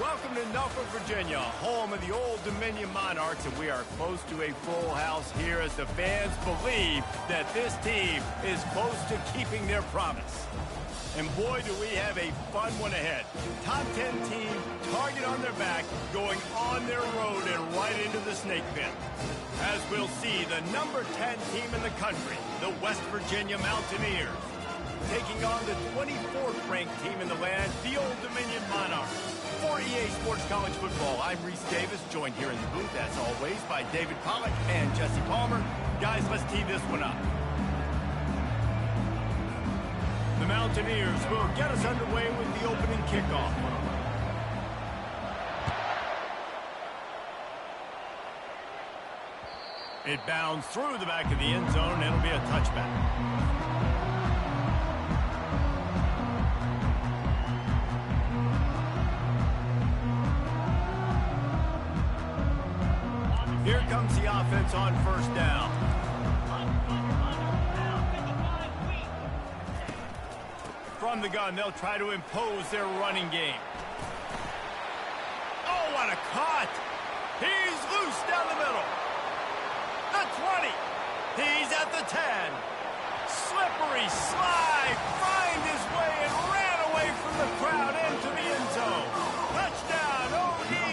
Welcome to Norfolk, Virginia, home of the Old Dominion Monarchs, and we are close to a full house here as the fans believe that this team is close to keeping their promise. And boy, do we have a fun one ahead. Top 10 team, target on their back, going on their road and right into the snake pit. As we'll see, the number 10 team in the country, the West Virginia Mountaineers, taking on the 24th ranked team in the land, the Old Dominion Monarchs. For EA Sports College Football, I'm Reese Davis, joined here in the booth, as always, by David Pollack and Jesse Palmer. Guys, let's tee this one up. The Mountaineers will get us underway with the opening kickoff. It bounds through the back of the end zone, and it'll be a touchback. Here comes the offense on first down. From the gun, they'll try to impose their running game. Oh, what a cut! He's loose down the middle. The 20. He's at the 10. Slippery slide. Find his way and ran away from the crowd into the end zone. Touchdown, ODU.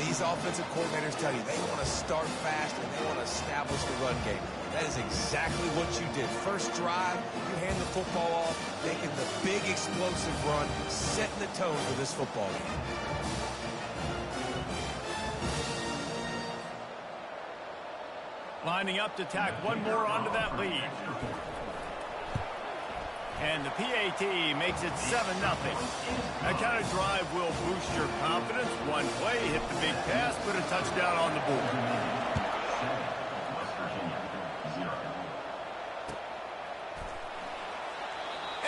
These offensive coordinators tell you they want to start fast and they want to establish the run game. That is exactly what you did. First drive, you hand the football off, making the big explosive run, setting the tone for this football game. Lining up to tack one more onto that lead. And the PAT makes it 7-0. That kind of drive will boost your confidence. One play, hit the big pass, put a touchdown on the board.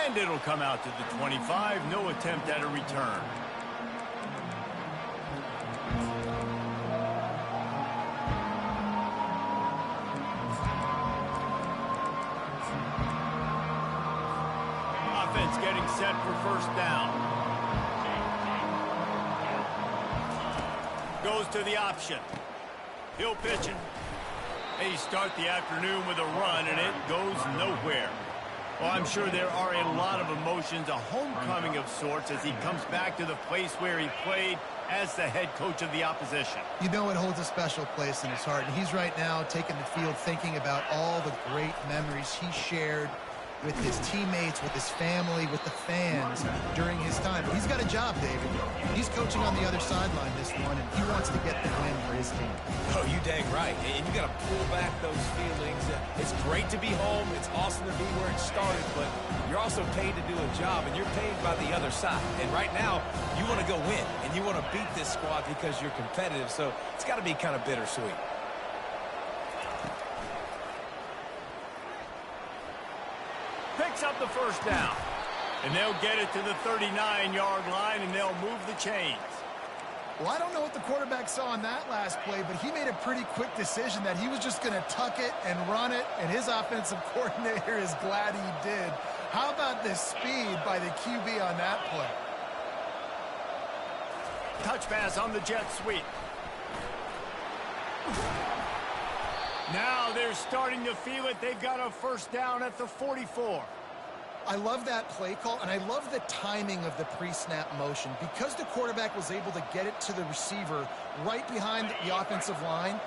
And it'll come out to the 25. No attempt at a return. Getting set for first down. Goes to the option. He'll pitch it. They start the afternoon with a run, and it goes nowhere. Well, I'm sure there are a lot of emotions, a homecoming of sorts, as he comes back to the place where he played as the head coach of the opposition. You know it holds a special place in his heart, and he's right now taking the field thinking about all the great memories he shared with his teammates, with his family, with the fans during his time. He's got a job, David. He's coaching on the other sideline this one, and he wants to get the win for his team. Oh, you dang right. And you got to pull back those feelings. It's great to be home. It's awesome to be where it started, but you're also paid to do a job, and you're paid by the other side. And right now, you want to go win, and you want to beat this squad because you're competitive, so it's got to be kind of bittersweet. Picks up the first down. And they'll get it to the 39-yard line, and they'll move the chains. Well, I don't know what the quarterback saw on that last play, but he made a pretty quick decision that he was just going to tuck it and run it, and his offensive coordinator is glad he did. How about the speed by the QB on that play? Touch pass on the jet sweep. Now they're starting to feel it. They've got a first down at the 44. I love that play call, and I love the timing of the pre-snap motion. Because the quarterback was able to get it to the receiver right behind the offensive line,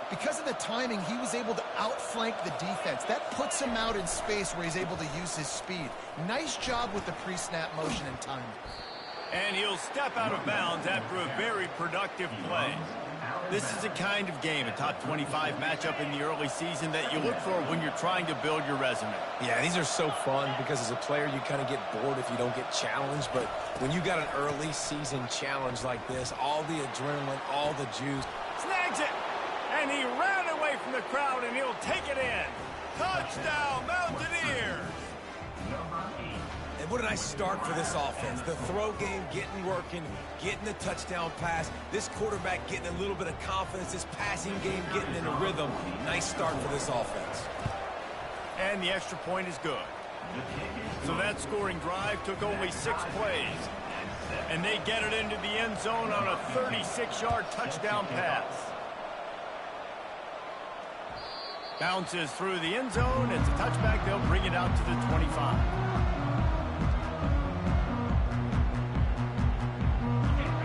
because of the timing, he was able to outflank the defense. That puts him out in space where he's able to use his speed. Nice job with the pre-snap motion and timing. And he'll step out of bounds after a very productive play. This is a kind of game, a top 25 matchup in the early season that you look for when you're trying to build your resume. Yeah, these are so fun because as a player, you kind of get bored if you don't get challenged. But when you got an early season challenge like this, all the adrenaline, all the juice. Snags it! And he ran away from the crowd, and he'll take it in. Touchdown, Mountaineers! And what a nice start for this offense. The throw game getting working, getting the touchdown pass. This quarterback getting a little bit of confidence. This passing game getting in a rhythm. Nice start for this offense. And the extra point is good. So that scoring drive took only 6 plays. And they get it into the end zone on a 36-yard touchdown pass. Bounces through the end zone. It's a touchback. They'll bring it out to the 25.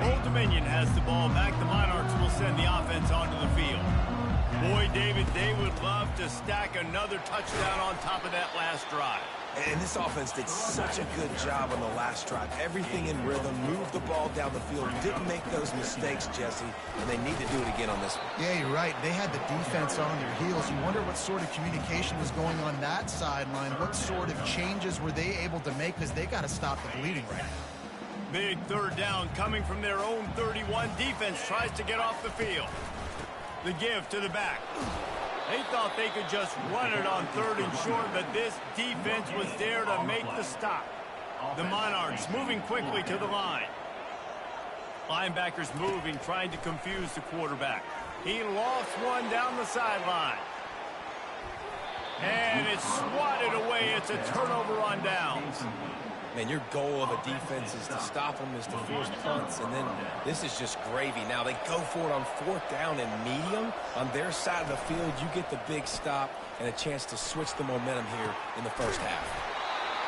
Old Dominion has the ball back. The Monarchs will send the offense onto the field. Boy, David, they would love to stack another touchdown on top of that last drive. And this offense did such a good job on the last drive. Everything in rhythm, moved the ball down the field, didn't make those mistakes, Jesse, and they need to do it again on this one. Yeah, you're right. They had the defense on their heels. You wonder what sort of communication was going on that sideline. What sort of changes were they able to make, because they got to stop the bleeding right now. Big third down coming from their own 31. Defense tries to get off the field. The give to the back. They thought they could just run it on 3rd and short, but this defense was there to make the stop. The Monarchs moving quickly to the line. Linebackers moving, trying to confuse the quarterback. He lost one down the sideline. And it's swatted away. It's a turnover on downs. Man, your goal of a defense is to stop them, is to force punts, and then this is just gravy. Now, they go for it on 4th down and medium. On their side of the field, you get the big stop and a chance to switch the momentum here in the first half.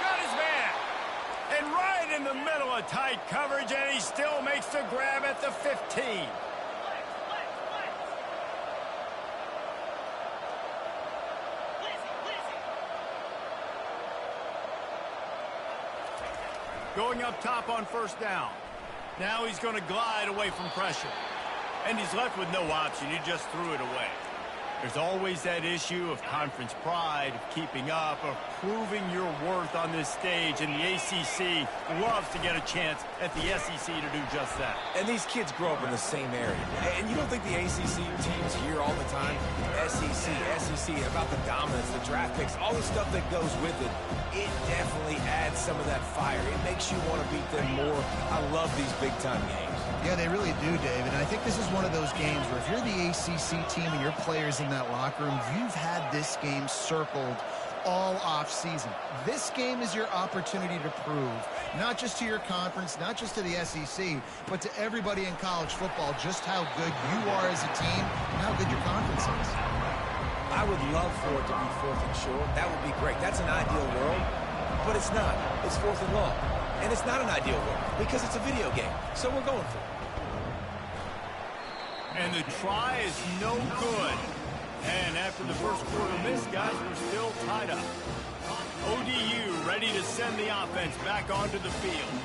Got his man. And right in the middle of tight coverage, and he still makes the grab at the 15. Going up top on 1st down. Now he's going to glide away from pressure. And he's left with no option. He just threw it away. There's always that issue of conference pride, of keeping up, of proving your worth on this stage. And the ACC loves to get a chance at the SEC to do just that. And these kids grow up in the same area. And you don't think the ACC teams hear all the time, SEC, about the dominance, the draft picks, all the stuff that goes with it. It definitely adds some of that fire. It makes you want to beat them more. I love these big-time games. Yeah, they really do, David. And I think this is one of those games where if you're the ACC team and your players in that locker room, you've had this game circled all off season. This game is your opportunity to prove, not just to your conference, not just to the SEC, but to everybody in college football, just how good you are as a team and how good your conference is. I would love for it to be 4th and short. That would be great. That's an ideal world, but it's not. It's 4th and long. And it's not an ideal world because it's a video game. So we're going for it. And the try is no good. And after the first quarter miss, guys, we're still tied up. ODU ready to send the offense back onto the field.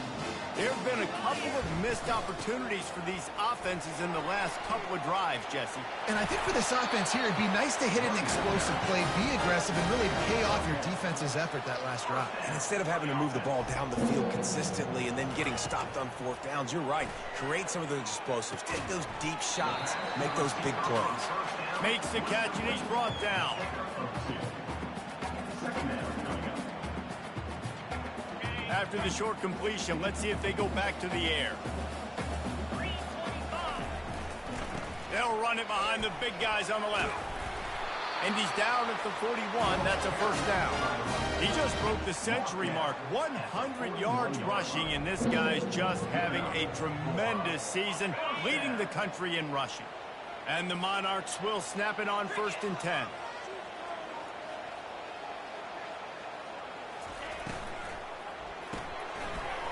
There have been a couple of missed opportunities for these offenses in the last couple of drives, Jesse. And I think for this offense here, it'd be nice to hit an explosive play, be aggressive, and really pay off your defense's effort that last drive. And instead of having to move the ball down the field consistently and then getting stopped on 4th downs, you're right. Create some of those explosives. Take those deep shots. Make those big plays. Makes the catch, and he's brought down. After the short completion, let's see if they go back to the air. They'll run it behind the big guys on the left. And he's down at the 41. That's a 1st down. He just broke the century mark. 100 yards rushing, and this guy's just having a tremendous season, leading the country in rushing. And the Monarchs will snap it on 1st and 10.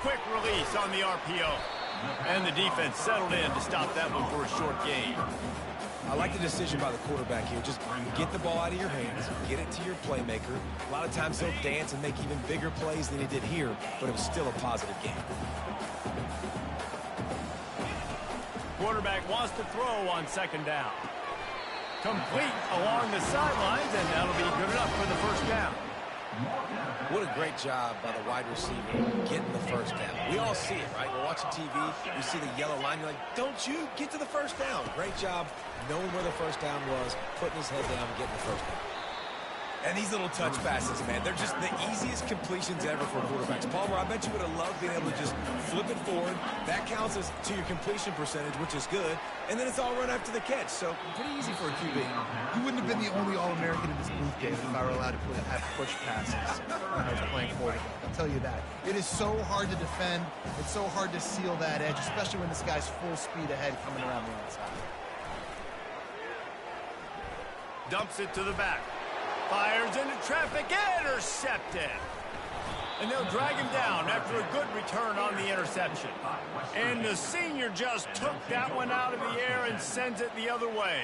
Quick release on the RPO. And the defense settled in to stop that one for a short gain. I like the decision by the quarterback here. Just get the ball out of your hands, get it to your playmaker. A lot of times he'll dance and make even bigger plays than he did here, but it was still a positive game. Quarterback wants to throw on 2nd down. Complete along the sidelines, and that'll be good enough for the 1st down. What a great job by the wide receiver getting the 1st down. We all see it, right? We're watching TV. You see the yellow line. You're like, don't you get to the 1st down. Great job knowing where the 1st down was, putting his head down and getting the 1st down. And these little touch passes, man, they're just the easiest completions ever for quarterbacks. Palmer, I bet you would have loved being able to just flip it forward. That counts as to your completion percentage, which is good. And then it's all run after the catch, so pretty easy for a QB. You wouldn't have been the only All-American in this booth, David, if I were allowed to have push passes when I was playing quarterback. I'll tell you that. It is so hard to defend. It's so hard to seal that edge, especially when this guy's full speed ahead coming around the outside. Dumps it to the back. Fires into traffic, intercepted. And they'll drag him down after a good return on the interception. And the senior just took that one out of the air and sends it the other way.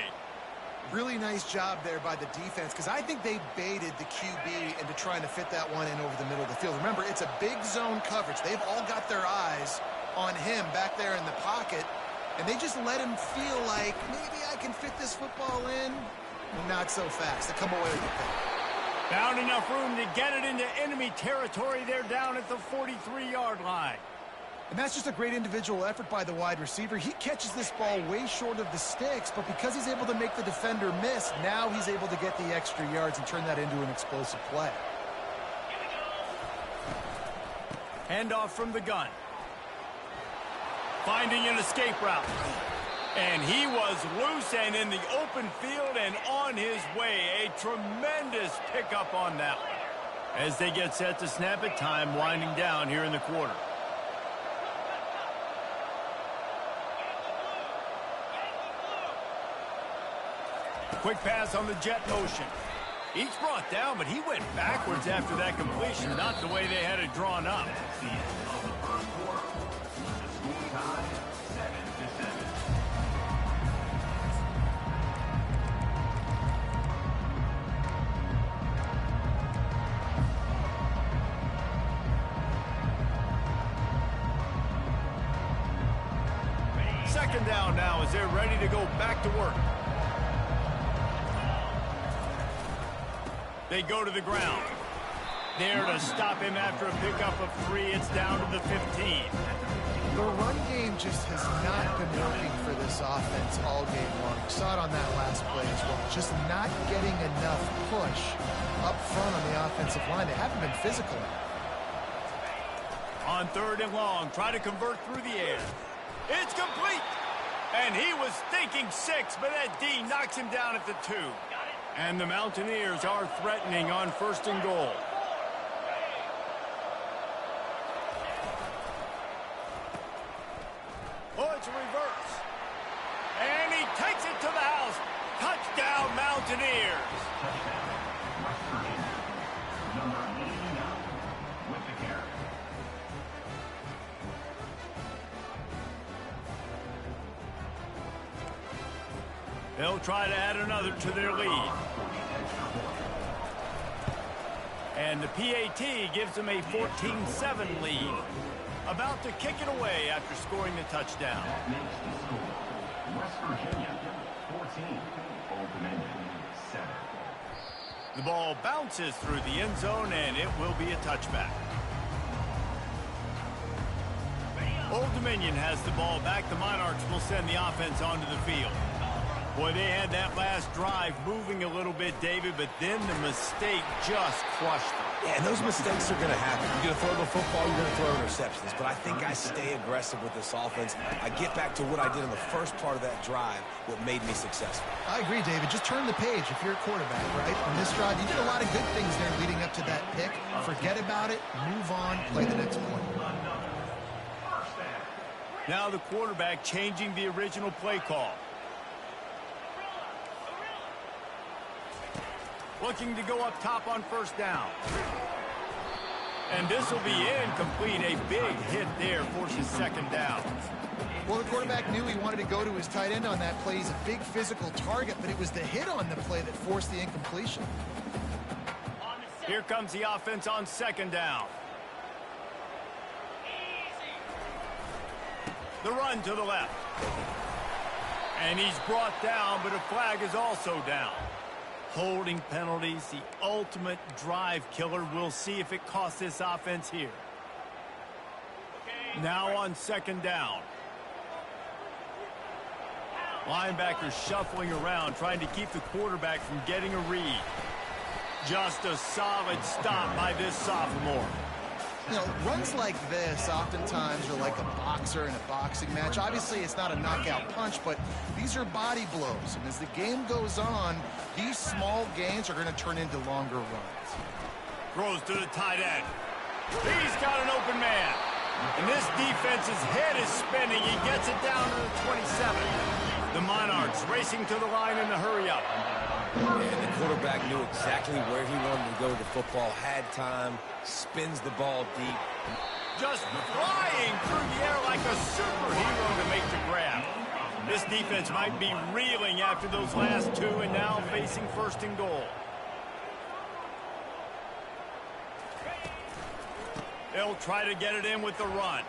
Really nice job there by the defense, because I think they baited the QB into trying to fit that one in over the middle of the field. Remember, it's a big zone coverage. They've all got their eyes on him back there in the pocket, and they just let him feel like, maybe I can fit this football in. Not so fast. They come away with the pick. Found enough room to get it into enemy territory. They're down at the 43-yard line. And that's just a great individual effort by the wide receiver. He catches this ball way short of the sticks, but because he's able to make the defender miss, now he's able to get the extra yards and turn that into an explosive play. Handoff from the gun. Finding an escape route. And he was loose and in the open field and on his way. A tremendous pickup on that one. As they get set to snap it, time winding down here in the quarter. Quick pass on the jet motion. Each brought down, but he went backwards after that completion, not the way they had it drawn up. Second down now as they're ready to go back to work. They go to the ground. There to stop him after a pickup of 3. It's down to the 15. The run game just has not been working for this offense all game long. We saw it on that last play as well. Just not getting enough push up front on the offensive line. They haven't been physical. On 3rd and long, try to convert through the air. It's complete. And he was thinking 6, but that D knocks him down at the 2. And the Mountaineers are threatening on 1st and goal. Oh, it's a reverse. And he takes it to the house. Touchdown, Mountaineers. They'll try to add another to their lead. And the PAT gives them a 14-7 lead. About to kick it away after scoring the touchdown. West Virginia, 14, Old Dominion, 7. The ball bounces through the end zone, and it will be a touchback. Old Dominion has the ball back. The Monarchs will send the offense onto the field. Boy, they had that last drive moving a little bit, David, but then the mistake just crushed them. Yeah, and those mistakes are going to happen. You're going to throw the football, you're going to throw interceptions. But I think I stay aggressive with this offense. I get back to what I did in the first part of that drive, what made me successful. I agree, David. Just turn the page if you're a quarterback, right? On this drive, you did a lot of good things there leading up to that pick. Forget about it, move on, play the next play. Now the quarterback changing the original play call. Looking to go up top on 1st down. And this will be incomplete. A big hit there forces 2nd down. Well, the quarterback knew he wanted to go to his tight end on that play. He's a big physical target, but it was the hit on the play that forced the incompletion. Here comes the offense on 2nd down. The run to the left. And he's brought down, but a flag is also down. Holding penalties, the ultimate drive killer. We'll see if it costs this offense here. Now on 2nd down. Linebackers shuffling around, trying to keep the quarterback from getting a read. Just a solid stop by this sophomore. You know, runs like this oftentimes are like a boxer in a boxing match. Obviously, it's not a knockout punch, but these are body blows. And as the game goes on, these small gains are going to turn into longer runs. Throws to the tight end. He's got an open man. And this defense's head is spinning. He gets it down to the 27. The Monarchs racing to the line in the hurry-up. And the quarterback knew exactly where he wanted to go with the football, had time, spins the ball deep. Just flying through the air like a superhero to make the grab. This defense might be reeling after those last two and now facing first and goal. They'll try to get it in with the run.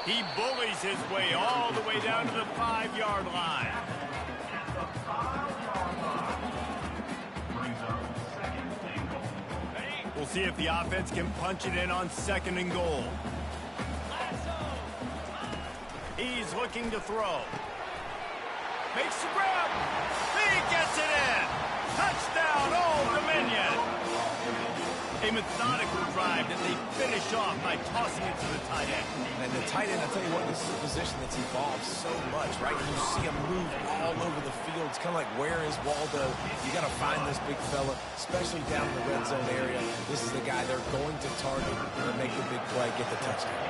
He bullies his way all the way down to the 5-yard line. We'll see if the offense can punch it in on 2nd and goal. He's looking to throw. Makes the grab. He gets it in. Touchdown, Old Dominion. A methodical drive that they finish off by tossing it to the tight end. And the tight end, I tell you what, this is a position that's evolved so much, right? You see him move all over the field. It's kind of like, where is Waldo? You got to find this big fella, especially down in the red zone area. This is the guy they're going to target and make the big play, get the touchdown.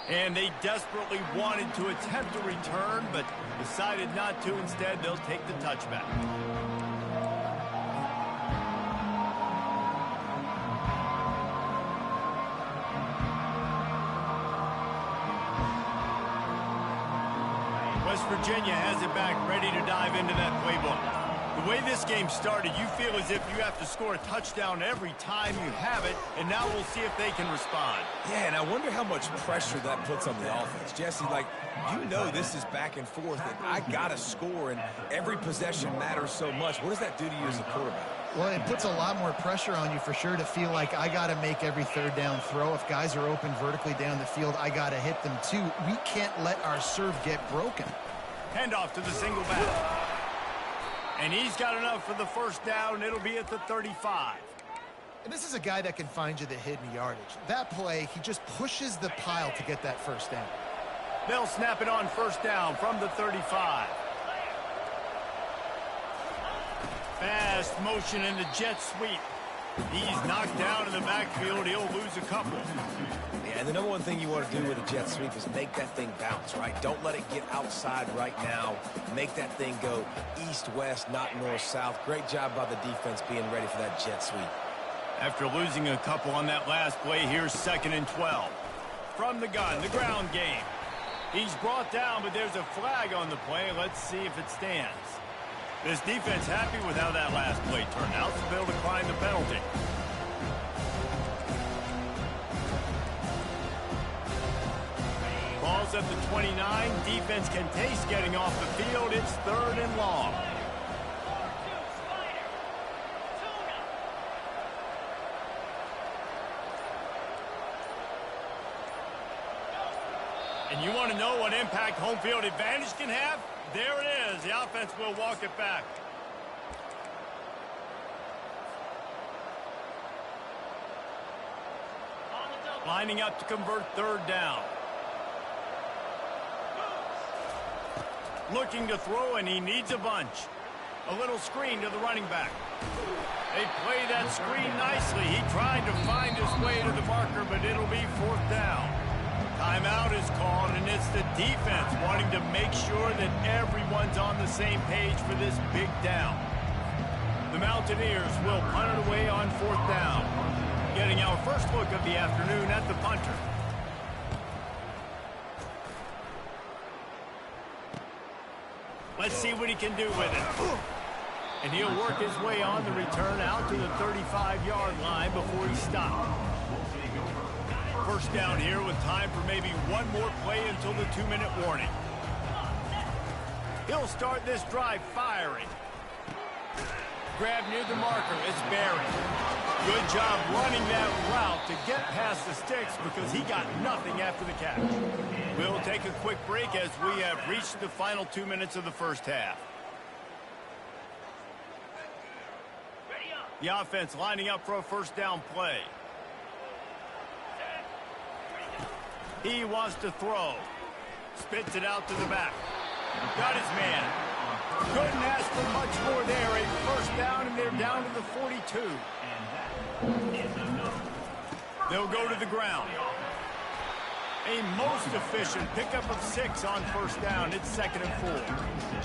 And they desperately wanted to attempt a return, but decided not to. Instead, they'll take the touchback. West Virginia has it back, ready to dive into that playbook. The way this game started, you feel as if you have to score a touchdown every time you have it, and now we'll see if they can respond. Yeah, and I wonder how much pressure that puts on the offense. Jesse, like, you know this is back and forth, and I got to score, and every possession matters so much. What does that do to you as a quarterback? Well, it puts a lot more pressure on you for sure to feel like I got to make every 3rd down throw. If guys are open vertically down the field, I got to hit them too. We can't let our serve get broken. Handoff to the single back. And he's got enough for the 1st down. It'll be at the 35. And this is a guy that can find you the hidden yardage. That play, he just pushes the pile to get that 1st down. They'll snap it on 1st down from the 35. Fast motion in the jet sweep. He's knocked down in the backfield. He'll lose a couple. Yeah, and the number one thing you want to do with a jet sweep is make that thing bounce, right? Don't let it get outside right now. Make that thing go east-west, not north-south. Great job by the defense being ready for that jet sweep. After losing a couple on that last play, here's 2nd and 12. From the gun, the ground game. He's brought down, but there's a flag on the play. Let's see if it stands. This defense happy with how that last play turned out, so they'll decline the penalty. Ball's at the 29. Defense can taste getting off the field. It's 3rd and long. And you want to know what impact home field advantage can have? There it is. The offense will walk it back. Lining up to convert 3rd down. Looking to throw, and he needs a bunch. A little screen to the running back. They play that screen nicely. He tried to find his way to the marker, but it'll be 4th down. Timeout is called, and it's the defense wanting to make sure that everyone's on the same page for this big down. The Mountaineers will punt it away on 4th down. Getting our first look of the afternoon at the punter. Let's see what he can do with it. And he'll work his way on the return out to the 35-yard line before he stops. 1st down here with time for maybe one more play until the 2-minute warning. He'll start this drive firing. Grab near the marker. It's Barry. Good job running that route to get past the sticks because he got nothing after the catch. We'll take a quick break as we have reached the final 2 minutes of the first half. The offense lining up for a first down play. He wants to throw. Spits it out to the back. Got his man. Couldn't ask for much more there. A first down, and they're down to the 42. They'll go to the ground. A most efficient pickup of 6 on first down. It's 2nd and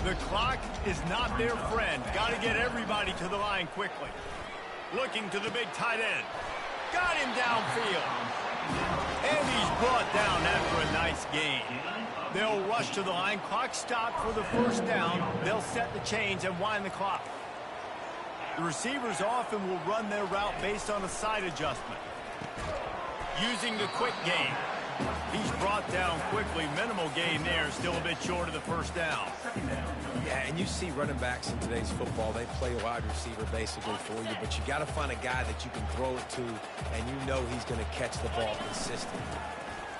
4. The clock is not their friend. Got to get everybody to the line quickly. Looking to the big tight end. Got him downfield. And he's brought down after a nice gain. They'll rush to the line. Clock stopped for the first down. They'll set the chains and wind the clock. The receivers often will run their route based on a side adjustment. Using the quick game. He's brought down quickly. Minimal gain there. Still a bit short of the first down. Yeah, and you see running backs in today's football, they play wide receiver basically for you, but you got to find a guy that you can throw it to, and you know he's going to catch the ball consistently.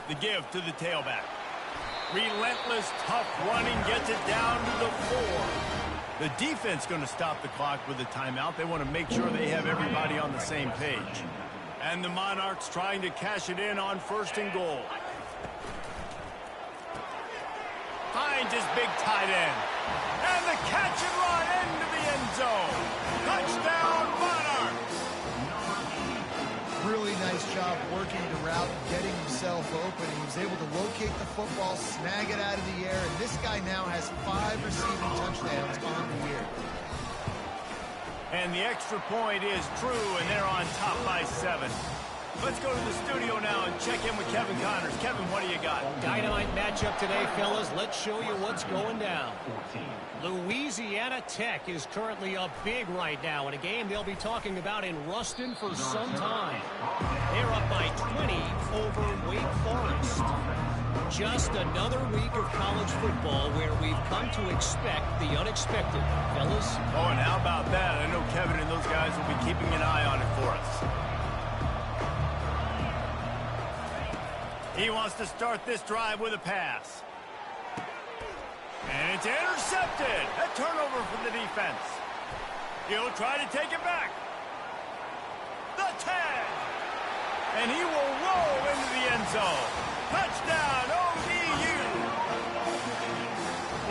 The give to the tailback. Relentless, tough running, gets it down to the 4. The defense going to stop the clock with a timeout. They want to make sure they have everybody on the same page. And the Monarchs trying to cash it in on 1st and goal. Finds his big tight end. And the catch and run into the end zone. Touchdown, Monarchs! Really nice job working the route and getting himself open. He was able to locate the football, snag it out of the air, and this guy now has 5 receiving touchdowns on the year. And the extra point is true, and they're on top by 7. Let's go to the studio now and check in with Kevin Connors. Kevin, what do you got? Dynamite matchup today, fellas. Let's show you what's going down. Louisiana Tech is currently up big right now in a game they'll be talking about in Ruston for some time. They're up by 20 over Wake Forest. Just another week of college football where we've come to expect the unexpected, fellas. Oh, and how about that? I know Kevin and those guys will be keeping an eye on it for us. He wants to start this drive with a pass. And it's intercepted. A turnover for the defense. He'll try to take it back. The 10. And he will roll into the end zone. Touchdown, ODU!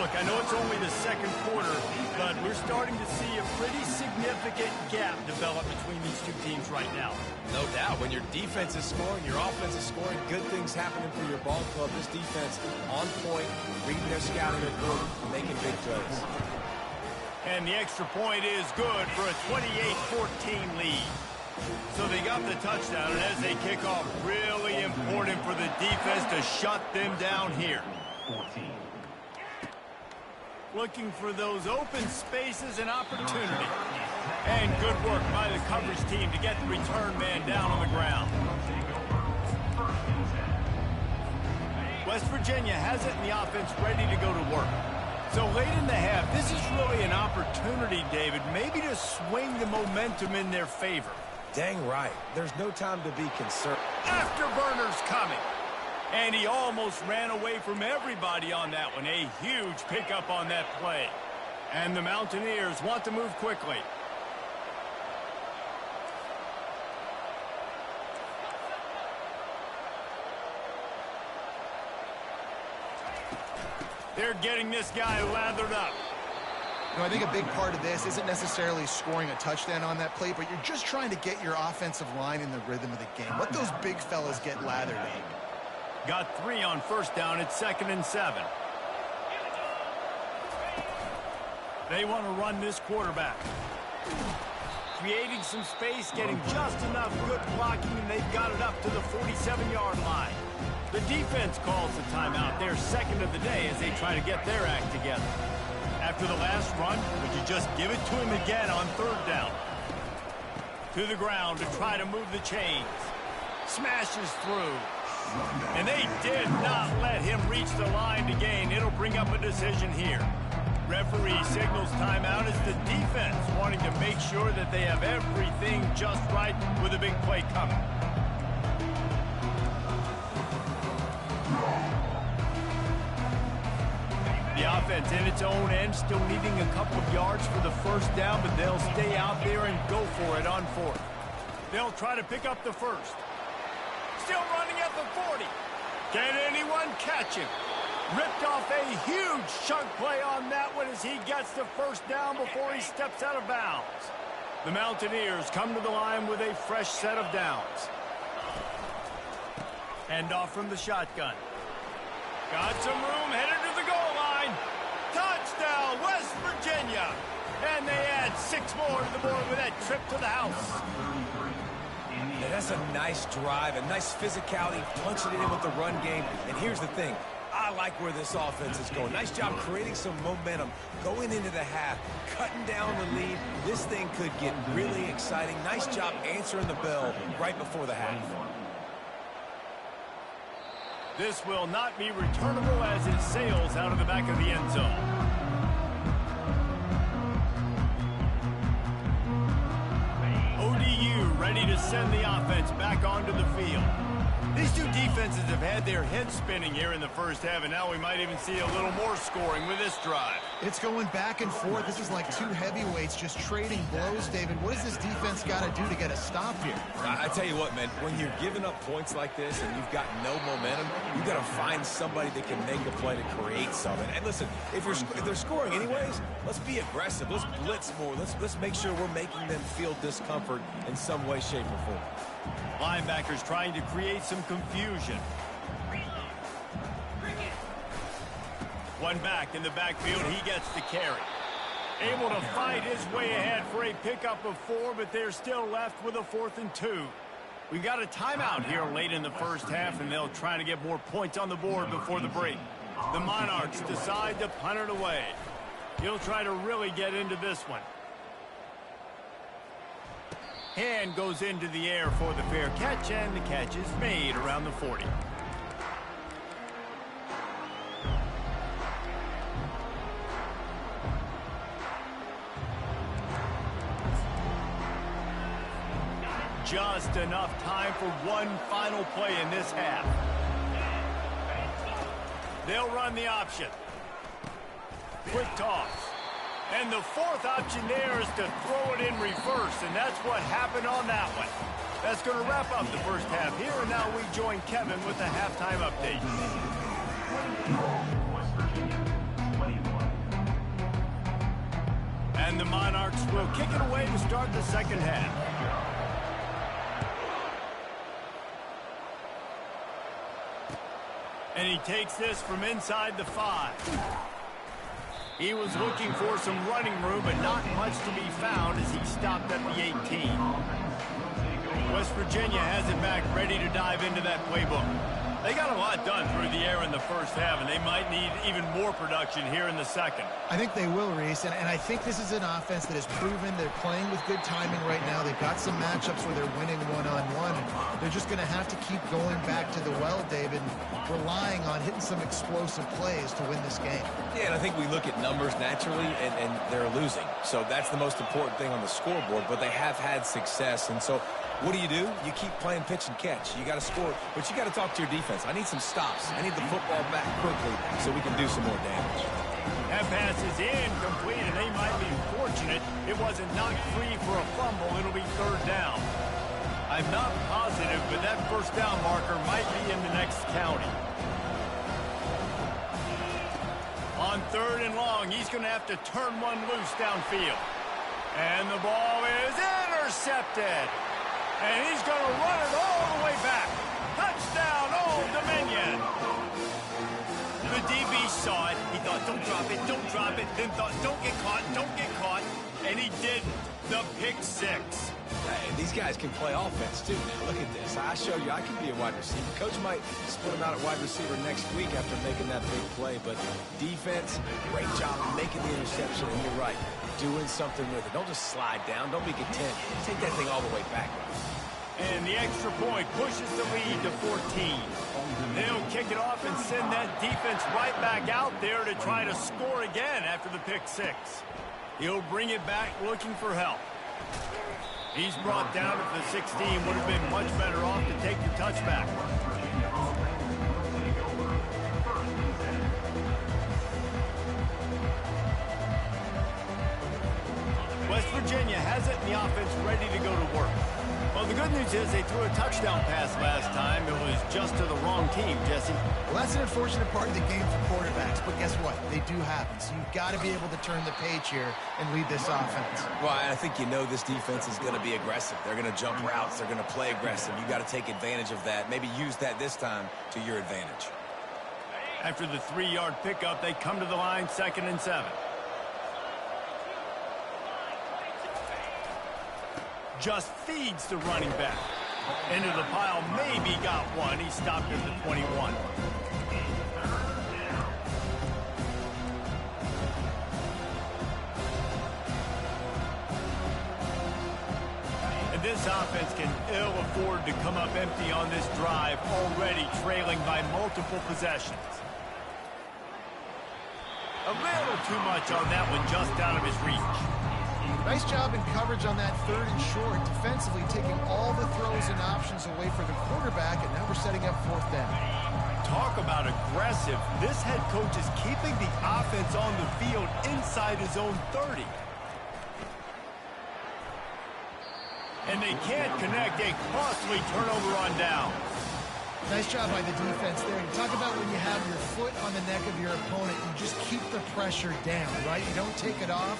Look, I know it's only the 2nd quarter, but we're starting to see a pretty significant gap develop between these two teams right now. No doubt. When your defense is scoring, your offense is scoring, good things happening for your ball club. This defense on point, reading their scouting report, making big plays. And the extra point is good for a 28-14 lead. So they got the touchdown, and as they kick off, really important for the defense to shut them down here. 14. Looking for those open spaces and opportunity. And good work by the coverage team to get the return man down on the ground. West Virginia has it, and the offense ready to go to work. So late in the half, this is really an opportunity, David, maybe to swing the momentum in their favor. Dang right. There's no time to be concerned. Afterburner's coming. And he almost ran away from everybody on that one. A huge pickup on that play. And the Mountaineers want to move quickly. They're getting this guy lathered up. You know, I think a big part of this isn't necessarily scoring a touchdown on that play, but you're just trying to get your offensive line in the rhythm of the game. Let those big fellas get lathered in. Got 3 on first down. It's 2nd and 7. They want to run this quarterback. Creating some space, getting just enough good blocking, and they've got it up to the 47-yard line. The defense calls the timeout. They're 2nd of the day as they try to get their act together. After the last run, would you just give it to him again on 3rd down? To the ground to try to move the chains. Smashes through. And they did not let him reach the line to gain. It'll bring up a decision here. Referee signals timeout as the defense wanting to make sure that they have everything just right with a big play coming. The offense in its own end, still needing a couple of yards for the first down, but they'll stay out there and go for it on fourth. They'll try to pick up the first. Still running at the 40. Can anyone catch him? Ripped off a huge chunk play on that one as he gets the first down before he steps out of bounds. The Mountaineers come to the line with a fresh set of downs. Hand off from the shotgun. Got some room, headed to the goal line. Touchdown, West Virginia. And they add 6 more to the board with that trip to the house. Yeah, that's a nice drive, a nice physicality, punching it in with the run game. And here's the thing. I like where this offense is going. Nice job creating some momentum, going into the half, cutting down the lead. This thing could get really exciting. Nice job answering the bell right before the half. This will not be returnable as it sails out of the back of the end zone. ODU ready to send the offense back onto the field. These two defenses have had their heads spinning here in the first half, and now we might even see a little more scoring with this drive. It's going back and forth. This is like two heavyweights just trading blows, David. What does this defense got to do to get a stop here? I tell you what, man, when you're giving up points like this and you've got no momentum, you've got to find somebody that can make a play to create something. And listen, if they're scoring anyways, let's be aggressive. Let's blitz more. Let's make sure we're making them feel discomfort in some way, shape, or form. Linebackers trying to create some confusion. One back in the backfield, he gets the carry. Able to fight his way ahead for a pickup of 4, but they're still left with a 4th and 2. We've got a timeout here late in the first half, and they'll try to get more points on the board before the break. The Monarchs decide to punt it away. He'll try to really get into this one. Hand goes into the air for the fair catch, and the catch is made around the 40. Just enough time for one final play in this half. They'll run the option. Quick toss. And the 4th option there is to throw it in reverse, and that's what happened on that one. That's going to wrap up the first half here, and now we join Kevin with the halftime update. And the Monarchs will kick it away to start the second half. And he takes this from inside the 5. He was looking for some running room, but not much to be found as he stopped at the 18. West Virginia has it back, ready to dive into that playbook. They got a lot done through the air in the first half, and they might need even more production here in the second. I think they will, Reese, and I think this is an offense that has proven they're playing with good timing right now. They've got some matchups where they're winning one-on-one. They're just going to have to keep going back to the well, David, relying on hitting some explosive plays to win this game. Yeah, and I think we look at numbers naturally, and they're losing. So that's the most important thing on the scoreboard, but they have had success, and so what do? You keep playing pitch and catch. You got to score, but you got to talk to your defense. I need some stops. I need the football back quickly so we can do some more damage. That pass is incomplete, and they might be fortunate it wasn't knocked free for a fumble. It'll be 3rd down. I'm not positive, but that first down marker might be in the next county. On 3rd and long, he's going to have to turn one loose downfield. And the ball is intercepted. And he's going to run it all the way back. Touchdown, Old Dominion. The DB saw it. He thought, don't drop it. Then thought, don't get caught. And he didn't. The pick 6. Hey, these guys can play offense, too. Now, look at this. I showed you I can be a wide receiver. Coach might split him out at wide receiver next week after making that big play. But defense, great job making the interception. And you're right, doing something with it. Don't just slide down. Don't be content. Take that thing all the way back. And the extra point pushes the lead to 14. They'll kick it off and send that defense right back out there to try to score again after the pick six. He'll bring it back looking for help. He's brought down at the 16. Would have been much better off to take the touchback. West Virginia has it in the offense ready to go to work. Well, the good news is they threw a touchdown pass last time. It was just to the wrong team, Jesse. Well, that's an unfortunate part of the game for quarterbacks, but guess what? They do happen. So you've got to be able to turn the page here and lead this offense. Well, I think you know this defense is going to be aggressive. They're going to jump routes. They're going to play aggressive. You got to take advantage of that. Maybe use that this time to your advantage. After the 3-yard pickup, they come to the line, 2nd and 7. Just feeds the running back. Into the pile, maybe got one. He stopped at the 21. And this offense can ill afford to come up empty on this drive, already trailing by multiple possessions. A little too much on that one, just out of his reach. Nice job in coverage on that 3rd and short, defensively taking all the throws and options away for the quarterback, and now we're setting up 4th down. Talk about aggressive. This head coach is keeping the offense on the field inside his own 30. And they can't connect. A costly turnover on down. Nice job by the defense there. You talk about when you have your foot on the neck of your opponent, you just keep the pressure down, right? You don't take it off.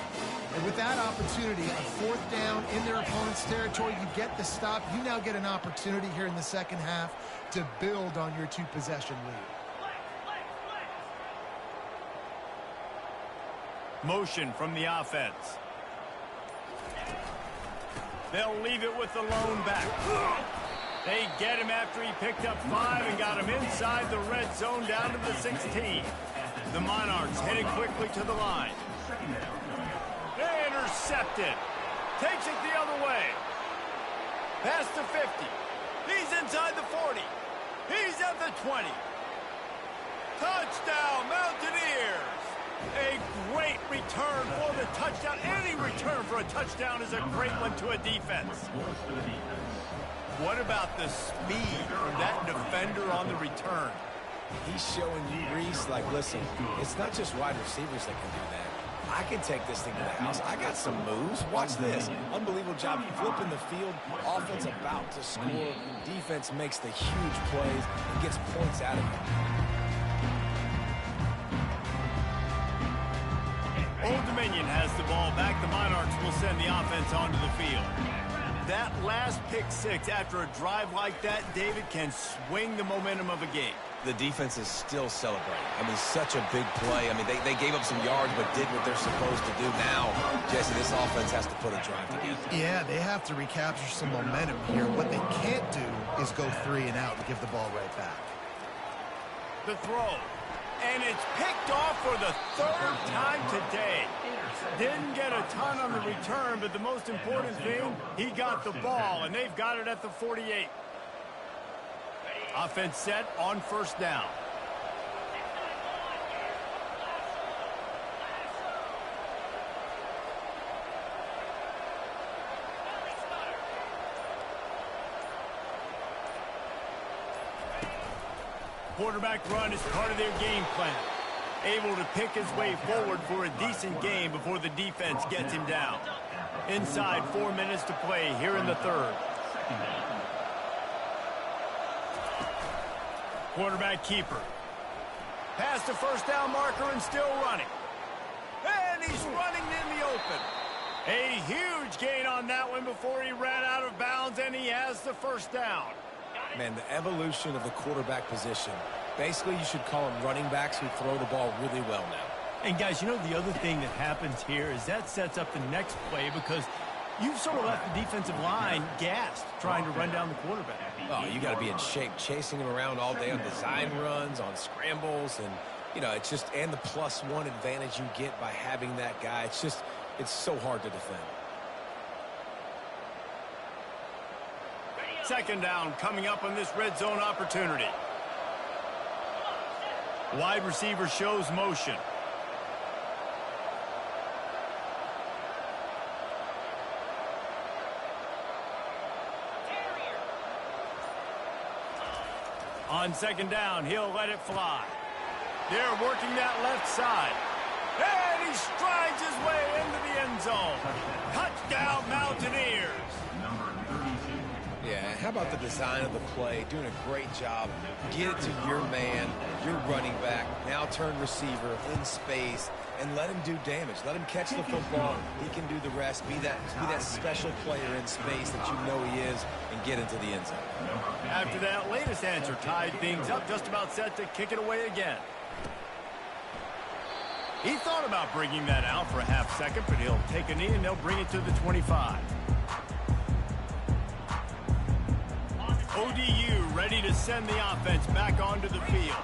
And with that opportunity, a 4th down in their opponent's territory, you get the stop. You now get an opportunity here in the second half to build on your 2-possession lead. Motion from the offense. They'll leave it with the lone back. They get him after he picked up 5 and got him inside the red zone down to the 16. The Monarchs headed quickly to the line. They intercepted. Takes it the other way. Past the 50. He's inside the 40. He's at the 20. Touchdown, Mountaineers. A great return for the touchdown. Any return for a touchdown is a great one to a defense. What about the speed from that defender on the return? He's showing you, Reese, like, listen, it's not just wide receivers that can do that. I can take this thing to the house. I got some moves. Watch this. Unbelievable job flipping the field. Offense about to score. Defense makes the huge plays and gets points out of it. Old Dominion has the ball back. The Monarchs will send the offense onto the field. That last pick six after a drive like that, David, can swing the momentum of a game. The defense is still celebrating. I mean, such a big play. I mean, they gave up some yards but did what they're supposed to do. Now, Jesse, this offense has to put a drive together. Yeah, they have to recapture some momentum here. What they can't do is go 3 and out and give the ball right back. The throw. And it's picked off for the 3rd time today. Didn't get a ton on the return, but the most important thing, he got the ball, and they've got it at the 48. Offense set on 1st down. Quarterback run is part of their game plan. Able to pick his way forward for a decent game before the defense gets him down. Inside 4 minutes to play here in the 3rd. Quarterback keeper. Past the 1st down marker and still running. And he's running in the open. A huge gain on that one before he ran out of bounds, and he has the 1st down. Man, the evolution of the quarterback position. Basically, you should call them running backs who throw the ball really well now. And, guys, you know the other thing that happens here is that sets up the next play because you've sort of left the defensive line gassed trying to run down the quarterback. Oh, you got to be in shape, chasing him around all day on design runs, on scrambles, and, you know, it's just, and the +1 advantage you get by having that guy. It's just, it's so hard to defend. 2nd down coming up on this red zone opportunity. Wide receiver shows motion. On second down, he'll let it fly. They're working that left side. And he strides his way into the end zone. Touchdown, Mountaineers. Yeah, how about the design of the play? Doing a great job. Get it to your man, your running back, now turn receiver in space, and let him do damage. Let him catch the football. He can do the rest. Be that special player in space that you know he is, and get into the end zone. After that latest answer tied things up, just about set to kick it away again. He thought about bringing that out for a half second, but he'll take a knee and they'll bring it to the 25. ODU ready to send the offense back onto the field.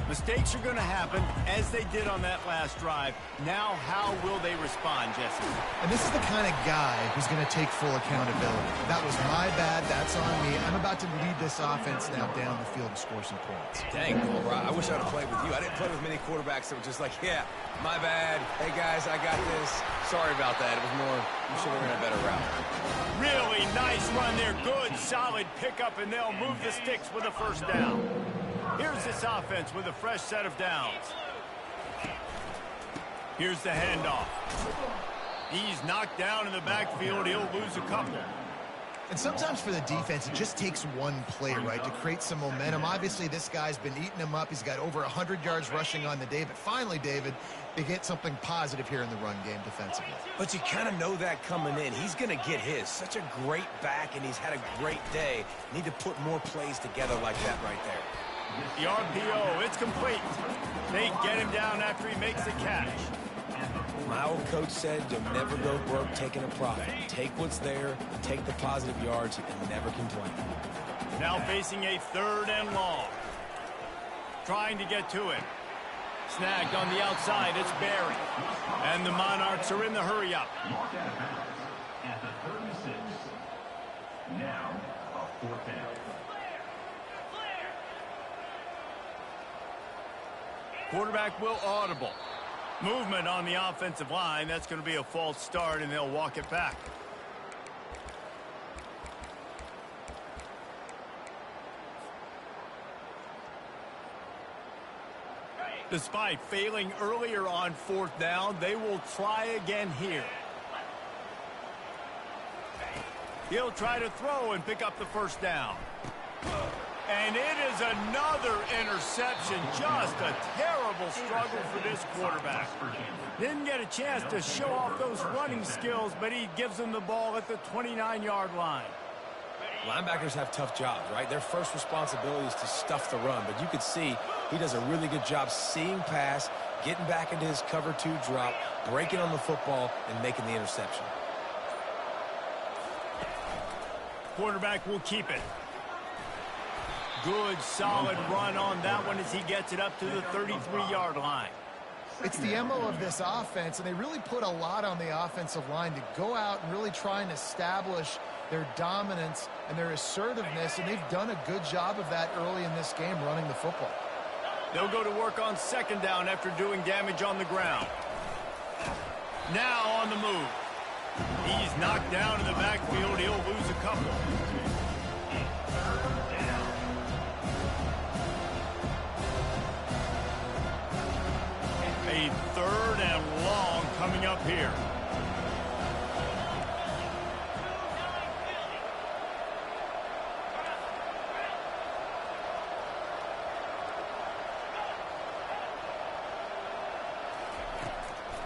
Mistakes are going to happen, as they did on that last drive. Now, how will they respond, Jesse? And this is the kind of guy who's going to take full accountability. That was my bad. That's on me. I'm about to lead this offense now down the field and score some points. Dang, Cole, I wish I'd have played with you. I didn't play with many quarterbacks that were just like, yeah, my bad. Hey, guys, I got this. Sorry about that. It was more, you should have run a better route. Really nice run there. Good, solid pickup, and they'll move the sticks with a first down. Here's this offense with a fresh set of downs. Here's the handoff. He's knocked down in the backfield. He'll lose a couple. And sometimes for the defense, it just takes one play, right, to create some momentum. Obviously, this guy's been eating him up. He's got over 100 yards rushing on the day. But finally, David, they get something positive here in the run game defensively. But you kind of know that coming in. He's going to get his. Such a great back, and he's had a great day. Need to put more plays together like that right there. The RPO, it's complete. They get him down after he makes the catch. My old coach said you'll never go broke taking a profit. Take what's there, take the positive yards, and never complain. Now facing a third and long. Trying to get to it. Snagged on the outside, it's Barry. And the Monarchs are in the hurry-up. At the 36. Now, a fourth down. Quarterback will audible. Movement on the offensive line. That's going to be a false start, and they'll walk it back. Despite failing earlier on fourth down, they will try again here. He'll try to throw and pick up the first down. And it is another interception. Just a terrible struggle for this quarterback. Didn't get a chance to show off those running skills, but he gives them the ball at the 29-yard line. Linebackers have tough jobs, right? Their first responsibility is to stuff the run, but you could see he does a really good job seeing pass, getting back into his cover two drop, breaking on the football, and making the interception. Quarterback will keep it. Good, solid run on that one as he gets it up to the 33-yard line. It's the MO of this offense, and they really put a lot on the offensive line to go out and really try and establish their dominance and their assertiveness, and they've done a good job of that early in this game running the football. They'll go to work on second down after doing damage on the ground. Now on the move. He's knocked down in the backfield. He'll lose a couple. A third and long coming up here.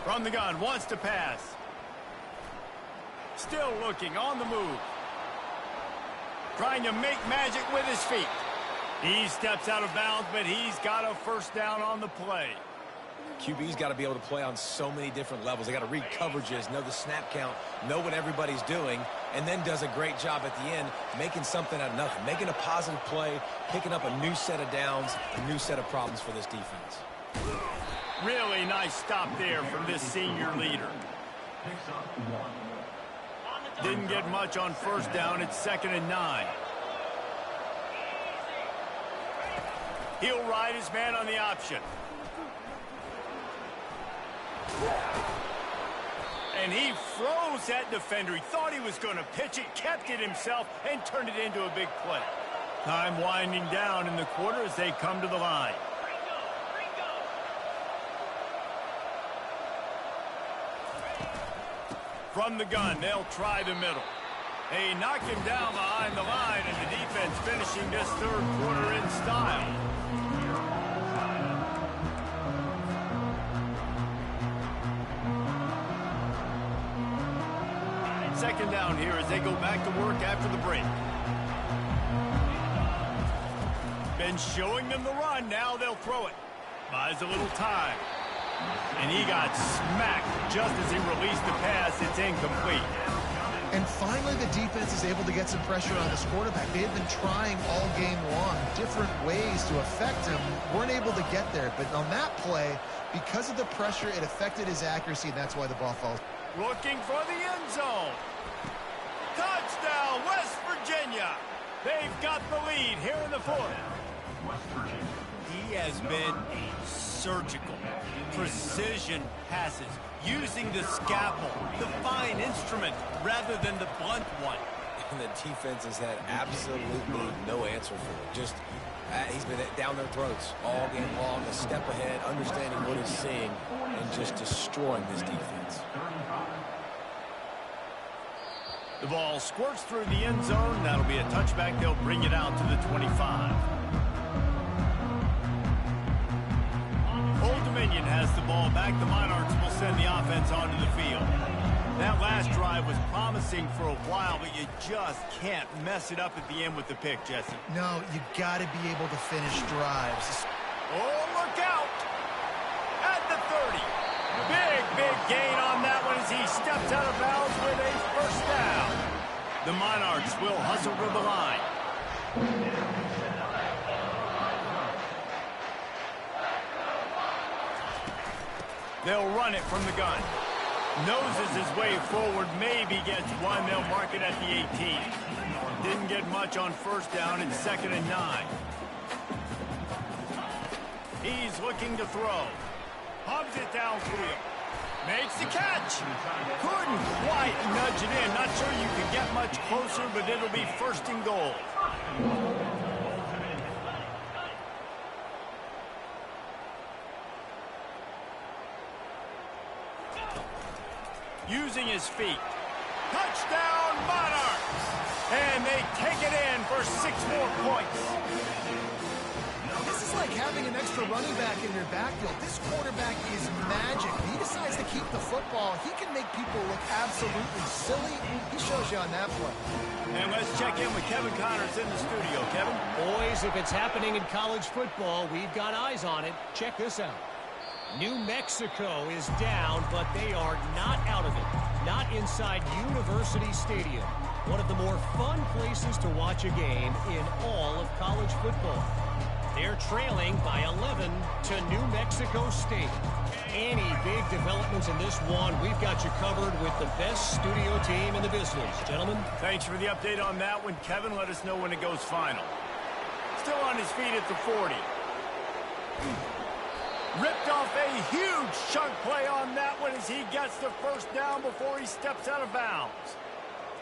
From the gun, wants to pass. Still looking, on the move. Trying to make magic with his feet. He steps out of bounds, but he's got a first down on the play. QB's got to be able to play on so many different levels. They got to read coverages, know the snap count, know what everybody's doing, and then does a great job at the end making something out of nothing, making a positive play, picking up a new set of downs, a new set of problems for this defense. Really nice stop there from this senior leader. Didn't get much on first down. It's 2nd and 9. He'll ride his man on the option. And he froze that defender. He thought he was going to pitch it, kept it himself, and turned it into a big play. Time winding down in the quarter as they come to the line. From the gun, they'll try the middle. They knock him down behind the line, and the defense finishing this third quarter in style. Second down here as they go back to work after the break. Been showing them the run. Now they'll throw it. Buys a little time. And he got smacked just as he released the pass. It's incomplete. And finally, the defense is able to get some pressure on this quarterback. They had been trying all game long different ways to affect him. Weren't able to get there. But on that play, because of the pressure, it affected his accuracy, and that's why the ball falls. Looking for the end zone. Touchdown, West Virginia. They've got the lead here in the fourth. He has been surgical. Precision passes. Using the scalpel, the fine instrument, rather than the blunt one. And the defense has had absolutely no answer for it. Just, he's been down their throats all game long, a step ahead, understanding what he's seeing, and just destroying this defense. The ball squirts through the end zone. That'll be a touchback. They'll bring it out to the 25. Old Dominion has the ball back. The Monarchs will send the offense onto the field. That last drive was promising for a while, but you just can't mess it up at the end with the pick, Jesse. No, you got to be able to finish drives. Oh, look out! At the 30. Big gain on that one as he steps out of bounds with a first down. The Monarchs will hustle to the line. They'll run it from the gun. Noses his way forward, maybe gets one. They'll mark it at the 18. Didn't get much on first down. It's 2nd and 9. He's looking to throw. Hubs it downfield. Makes the catch. Couldn't quite nudge it in. Not sure you could get much closer, but it'll be 1st and goal. Using his feet. Touchdown, Monarchs! And they take it in for 6 more points. This is like having an extra running back in your backfield. This quarterback is magic. He decides to keep the football. He can make people look absolutely silly. He shows you on that play. And let's check in with Kevin Connors in the studio. Kevin? Boys, if it's happening in college football, we've got eyes on it. Check this out. New Mexico is down, but they are not out of it. Not inside University Stadium. One of the more fun places to watch a game in all of college football. They're trailing by 11 to New Mexico State. Any big developments in this one, we've got you covered with the best studio team in the business. Gentlemen? Thanks for the update on that one. Kevin, let us know when it goes final. Still on his feet at the 40. Ripped off a huge chunk play on that one as he gets the first down before he steps out of bounds.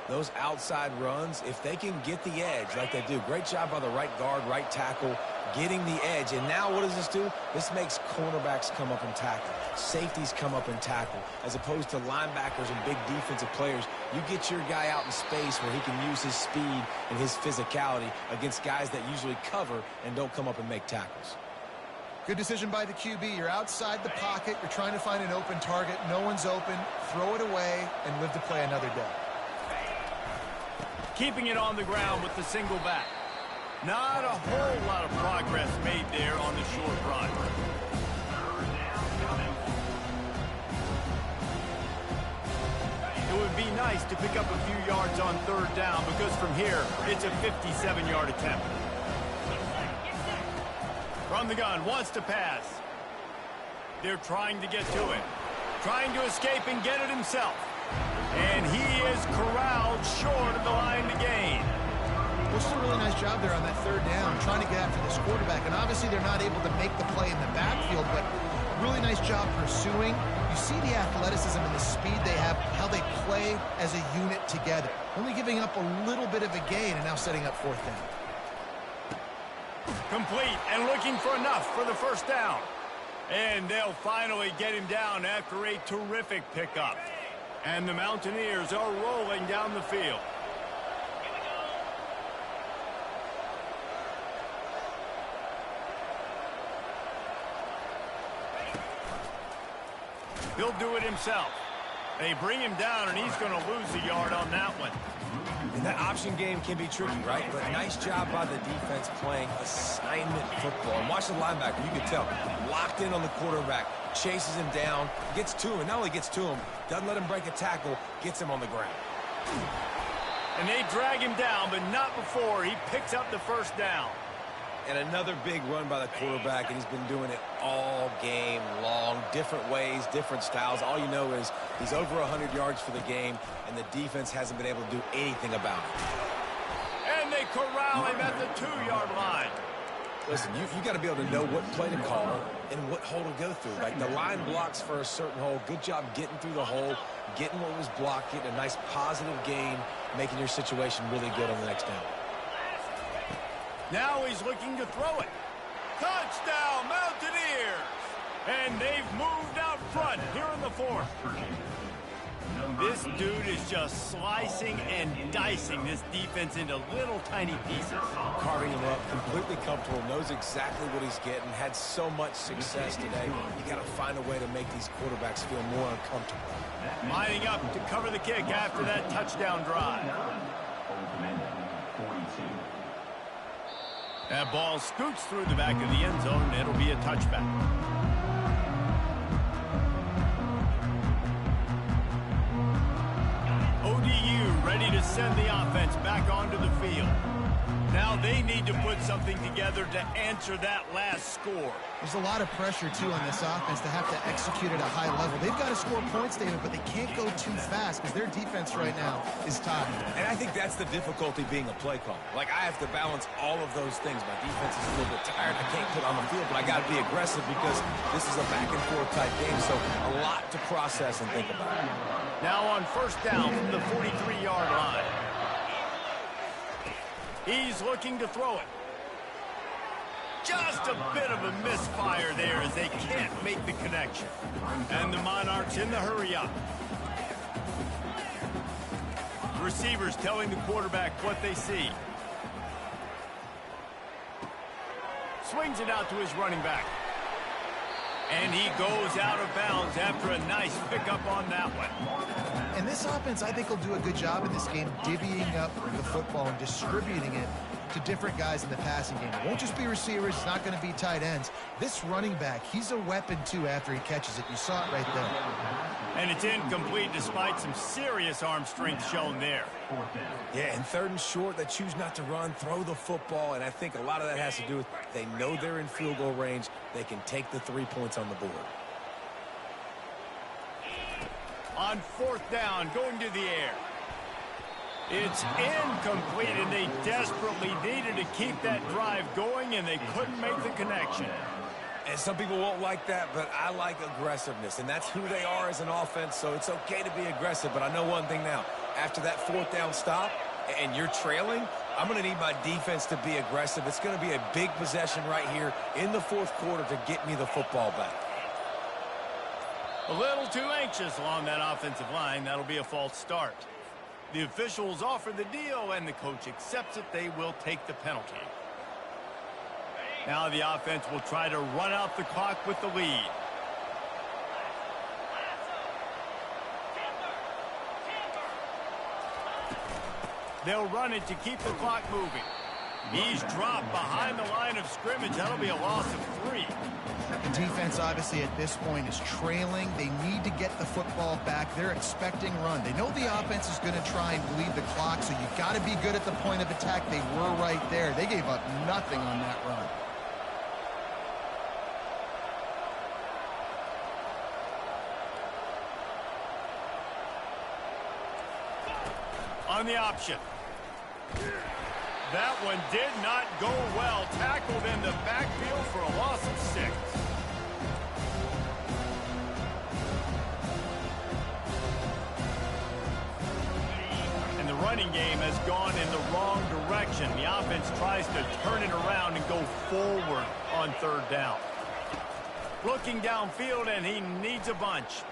Those outside runs, if they can get the edge like they do, great job by the right guard, right tackle, getting the edge. And now what does this do? This makes cornerbacks come up and tackle. Safeties come up and tackle. As opposed to linebackers and big defensive players, you get your guy out in space where he can use his speed and his physicality against guys that usually cover and don't come up and make tackles. Good decision by the QB. You're outside the pocket. You're trying to find an open target. No one's open. Throw it away and live to play another day. Keeping it on the ground with the single back. Not a whole lot of progress made there on the short run. It would be nice to pick up a few yards on 3rd down because from here, it's a 57-yard attempt. From the gun, wants to pass. They're trying to get to it. Trying to escape and get it himself. And he is corralled short of the line to gain. Which is a really nice job there on that third down, trying to get after this quarterback. And obviously they're not able to make the play in the backfield, but really nice job pursuing. You see the athleticism and the speed they have, how they play as a unit together. Only giving up a little bit of a gain and now setting up fourth down. Complete and looking for enough for the first down. And they'll finally get him down after a terrific pickup. And the Mountaineers are rolling down the field. He'll do it himself. They bring him down, and he's going to lose a yard on that one. And that option game can be tricky, right? But nice job by the defense playing assignment football. And watch the linebacker, you can tell, locked in on the quarterback, chases him down, gets to him, and not only gets to him, doesn't let him break a tackle, gets him on the ground. And they drag him down, but not before he picks up the first down. And another big run by the quarterback, and he's been doing it all game long. Different ways, different styles. All you know is he's over 100 yards for the game, and the defense hasn't been able to do anything about it. And they corral him at the 2-yard line. Listen, you got to be able to know what play to call and what hole to go through. Like the line blocks for a certain hole. Good job getting through the hole, getting what was blocked, getting a nice positive gain, making your situation really good on the next down. Now he's looking to throw it. Touchdown, Mountaineers! And they've moved out front here in the fourth. This dude is just slicing and dicing this defense into little tiny pieces. Carving him up, completely comfortable, knows exactly what he's getting, had so much success today. You got to find a way to make these quarterbacks feel more uncomfortable. Lining up to cover the kick after that touchdown drive. That ball scoots through the back of the end zone, and it'll be a touchback. ODU ready to send the offense back onto the field. Now they need to put something together to answer that last score. There's a lot of pressure, too, on this offense to have to execute at a high level. They've got to score points, David, but they can't go too fast because their defense right now is tied. And I think that's the difficulty being a play caller. Like, I have to balance all of those things. My defense is a little bit tired. I can't put on the field, but I got to be aggressive because this is a back-and-forth type game, so a lot to process and think about. Now on first down from the 43-yard line. He's looking to throw it. Just a bit of a misfire there as they can't make the connection. And the Monarchs in the hurry-up. Receivers telling the quarterback what they see. Swings it out to his running back. And he goes out of bounds after a nice pickup on that one. And this offense, I think, will do a good job in this game divvying up the football and distributing it to different guys in the passing game. It won't just be receivers. It's not going to be tight ends. This running back, he's a weapon, too, after he catches it. You saw it right there. And it's incomplete despite some serious arm strength shown there. Yeah, and third and short, they choose not to run, throw the football, and I think a lot of that has to do with they know they're in field goal range. They can take the 3 points on the board. On fourth down, going to the air. It's incomplete, and they desperately needed to keep that drive going, and they couldn't make the connection. And some people won't like that, but I like aggressiveness, and that's who they are as an offense, so it's okay to be aggressive. But I know one thing now. After that fourth down stop, and you're trailing, I'm going to need my defense to be aggressive. It's going to be a big possession right here in the fourth quarter to get me the football back. A little too anxious along that offensive line. That'll be a false start. The officials offer the deal, and the coach accepts it. They will take the penalty. Now the offense will try to run out the clock with the lead. They'll run it to keep the clock moving. He's dropped behind the line of scrimmage. That'll be a loss of 3. The defense, obviously, at this point is trailing. They need to get the football back. They're expecting run. They know the offense is going to try and bleed the clock, so you got to be good at the point of attack. They were right there. They gave up nothing on that run. On the option. That one did not go well. Tackled in the backfield for a loss of 6. And the running game has gone in the wrong direction. The offense tries to turn it around and go forward on 3rd down. Looking downfield, and he needs a bunch.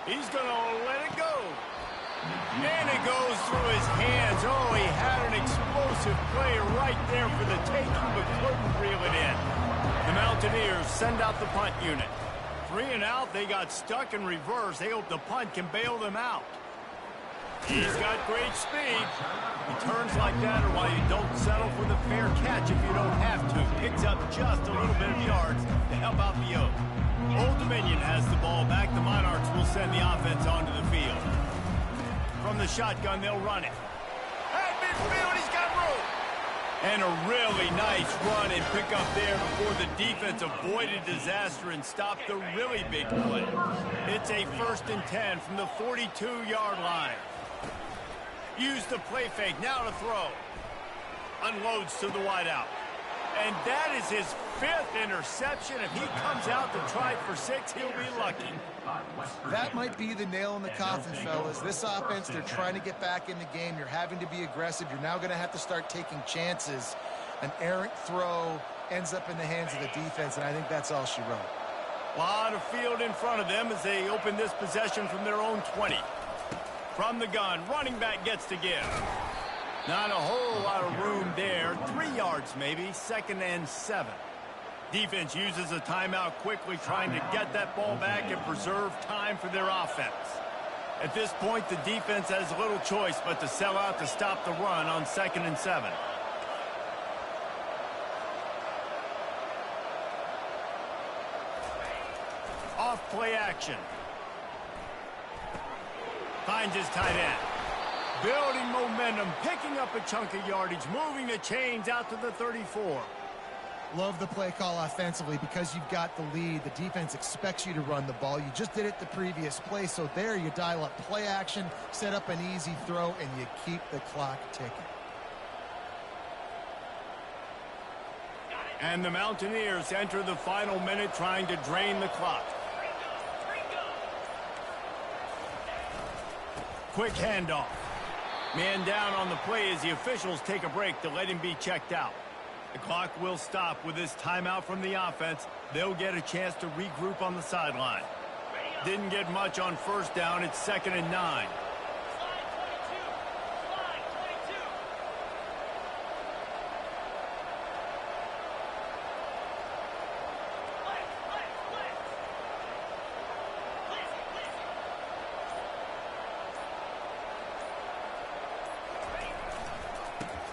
He's going to let it go. And it goes through his hands. Oh, he had an explosive play right there for the taking, but couldn't reel it in. The Mountaineers send out the punt unit. 3 and out, they got stuck in reverse. They hope the punt can bail them out. He's got great speed. He turns like that, or while you don't settle for the fair catch if you don't have to. Picks up just a little bit of yards to help out the Oak. Old Dominion has the ball back. The Monarchs will send the offense onto the field. From the shotgun, they'll run it. At midfield, he's got room. And a really nice run and pick up there before the defense avoided disaster and stopped the really big play. It's a 1st and 10 from the 42-yard line. Use the play fake, now to throw. Unloads to the wideout. And that is his 5th interception. If he comes out to try for 6, he'll be lucky. That might be the nail in the coffin, fellas. This offense, they're trying to get back in the game. You're having to be aggressive. You're now going to have to start taking chances. An errant throw ends up in the hands of the defense, and I think that's all she wrote. A lot of field in front of them as they open this possession from their own 20. From the gun, running back gets to give. Not a whole lot of room there. 3 yards maybe, 2nd and 7. Defense uses a timeout quickly, trying to get that ball back and preserve time for their offense. At this point, the defense has little choice but to sell out to stop the run on 2nd and 7. Off play action. Finds his tight end. Building momentum, picking up a chunk of yardage, moving the chains out to the 34. Love the play call offensively because you've got the lead. The defense expects you to run the ball. You just did it the previous play, so there you dial up play action, set up an easy throw, and you keep the clock ticking. And the Mountaineers enter the final minute trying to drain the clock. Quick handoff. Man down on the play as the officials take a break to let him be checked out. The clock will stop with this timeout from the offense. They'll get a chance to regroup on the sideline. Didn't get much on 1st down. It's 2nd and 9.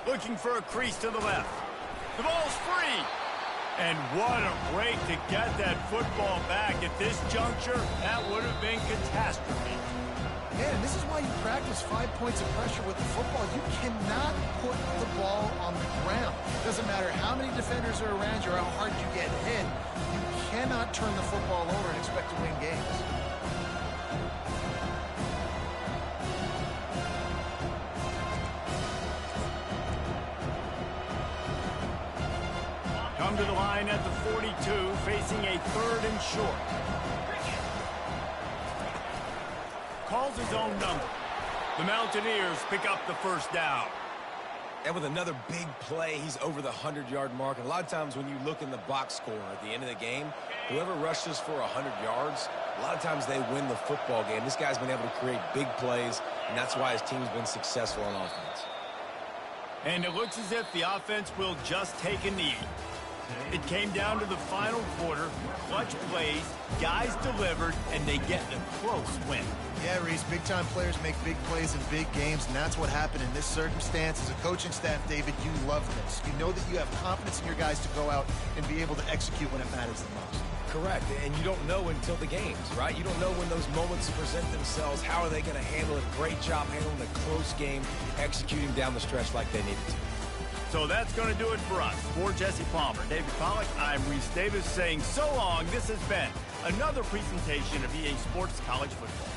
Looking for a crease to the left. The ball's free. And what a break to get that football back. At this juncture, that would have been catastrophe. Yeah, and this is why you practice 5 points of pressure with the football. You cannot put the ball on the ground. Doesn't matter how many defenders are around you or how hard you get hit. You cannot turn the football over and expect to win games. Come to the line at the 42, facing a 3rd and short. Calls his own number. The Mountaineers pick up the 1st down. And with another big play, he's over the 100-yard mark. And a lot of times when you look in the box score at the end of the game, whoever rushes for 100 yards, a lot of times they win the football game. This guy's been able to create big plays, and that's why his team's been successful on offense. And it looks as if the offense will just take a knee. It came down to the final quarter, clutch plays, guys delivered, and they get a close win. Yeah, Reese, big-time players make big plays in big games, and that's what happened in this circumstance. As a coaching staff, David, you love this. You know that you have confidence in your guys to go out and be able to execute when it matters the most. Correct, and you don't know until the games, right? You don't know when those moments present themselves. How are they going to handle it? Great job handling a close game, executing down the stretch like they needed to. So that's going to do it for us. For Jesse Palmer, David Pollack, I'm Reese Davis saying so long. This has been another presentation of EA Sports College Football.